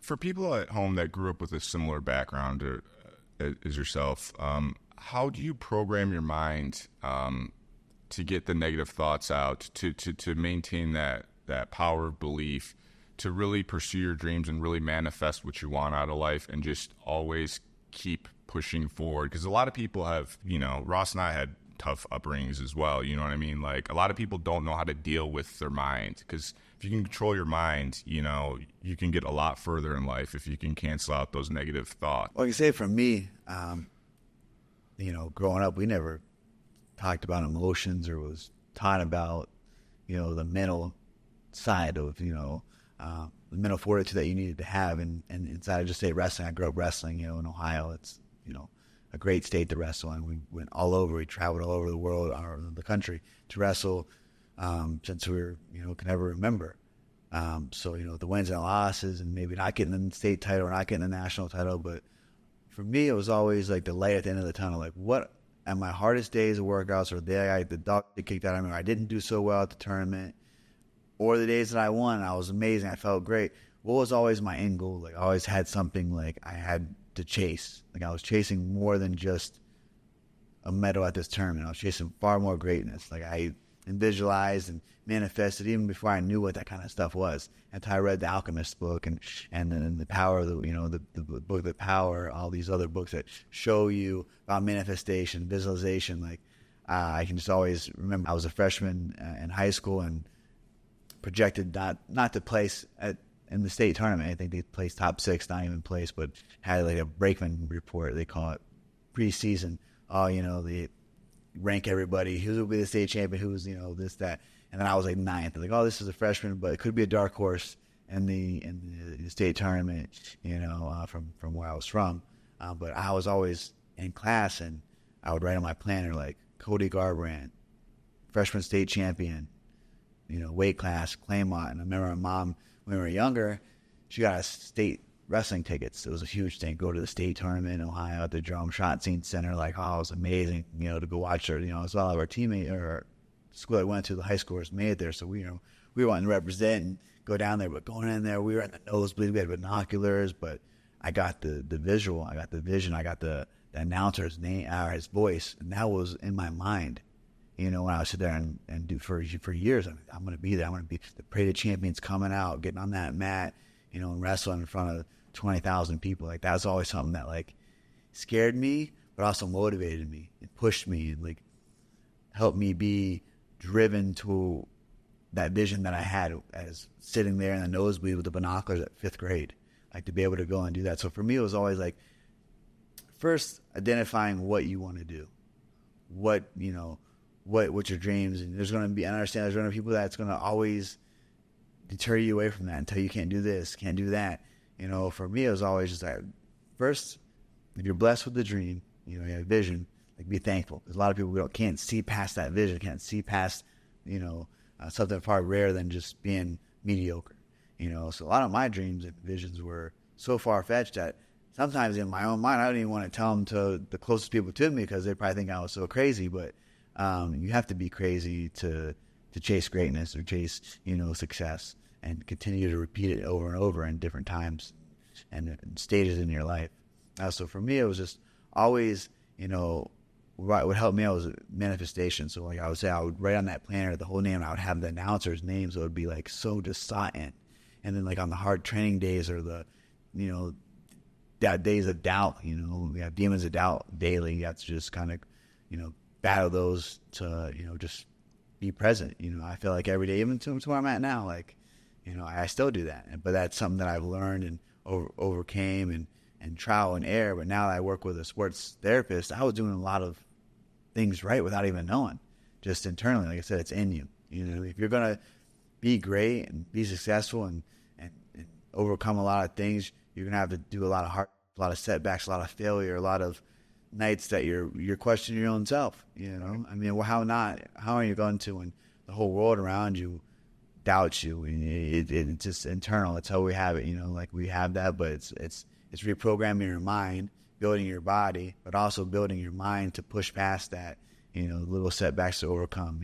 For people at home that grew up with a similar background as yourself, how do you program your mind to get the negative thoughts out, to maintain that power of belief, to really pursue your dreams and really manifest what you want out of life, and just always keep pushing forward? Because a lot of people have, Ross and I had tough upbringings as well. You know what I mean? Like, a lot of people don't know how to deal with their mind, because if you can control your mind, you can get a lot further in life if you can cancel out those negative thoughts. Well, I can say for me, growing up, we never talked about emotions or was taught about, the mental side of, the mental fortitude that you needed to have. And inside of just say wrestling, I grew up wrestling, in Ohio. It's, a great state to wrestle in. We went all over. We traveled all over the world, or the country, to wrestle since we were, can ever remember. So, the wins and losses, and maybe not getting the state title or not getting the national title. But for me, it was always like the light at the end of the tunnel. Like, what at my hardest days of workouts, or the day the dog kicked out of me, or I didn't do so well at the tournament, or the days that I won, I was amazing, I felt great. What was always my end goal? Like, I always had something like I had to chase. Like, I was chasing more than just a medal at this tournament. I was chasing far more greatness. Like, I visualized and manifested even before I knew what that kind of stuff was. Until I read the Alchemist book and then the power of the book, The Power, all these other books that show you about manifestation, visualization. Like, I can just always remember I was a freshman in high school and projected not to place in the state tournament. I think they placed top 6, not even place, but had like a Brakeman report, they call it, preseason. They rank everybody, who will be the state champion, who's, this, that. And then I was like 9th. Like, oh, this is a freshman, but it could be a dark horse in the state tournament, from where I was from. But I was always in class, and I would write on my planner, like, Cody Garbrandt, freshman state champion, weight class, Claymont. And I remember my mom, when we were younger, she got us state wrestling tickets. It was a huge thing. Go to the state tournament in Ohio at the Jerome Shot Scene Center. Like, oh, it was amazing, to go watch her. As all of our teammates, or our school I went to, the high schoolers made it there. So we were wanting to represent and go down there. But going in there, we were in the nosebleed. We had binoculars, but I got the visual. I got the vision. I got the announcer's name, or his voice. And that was in my mind. When I would sit there and do for years, I'm going to be there. I'm going to be the Parade of Champions coming out, getting on that mat, and wrestling in front of 20,000 people. Like, that was always something that, like, scared me, but also motivated me and pushed me and, like, helped me be driven to that vision that I had as sitting there in the nosebleed with the binoculars at 5th grade. Like, to be able to go and do that. So for me, it was always like, first identifying what you want to do, what's your dreams. And there's going to be, I understand there's going to be people that's going to always deter you away from that and tell you can't do this, can't do that. For me, it was always just like, first, if you're blessed with the dream, you have vision, like, be thankful. Because a lot of people can't see past that vision, can't see past, something far rarer than just being mediocre. So a lot of my dreams and visions were so far-fetched that sometimes in my own mind, I don't even want to tell them to the closest people to me, because they probably think I was so crazy. But you have to be crazy to chase greatness or chase, success, and continue to repeat it over and over in different times and stages in your life. So for me, it was just always, what would help me out was manifestation. So, like, I would say, I would write on that planner the whole name, and I would have the announcer's name, so it would be like so just sought in. And then, like, on the hard training days, or the, days of doubt, we have demons of doubt daily. You have to just kind of, battle those to, just be present. I feel like every day, even to where I'm at now, like, I still do that. But that's something that I've learned and overcame and trial and error. But now that I work with a sports therapist, I was doing a lot of things right without even knowing, just internally. Like I said, it's in you. If you're going to be great and be successful and overcome a lot of things, you're going to have to do a lot of setbacks, a lot of failure, a lot of nights that you're questioning your own self. I mean, well, how not? How are you going to when the whole world around you doubts you? It's just internal. It's how we have it. Like, we have that, but it's reprogramming your mind, building your body, but also building your mind to push past that. Little setbacks to overcome.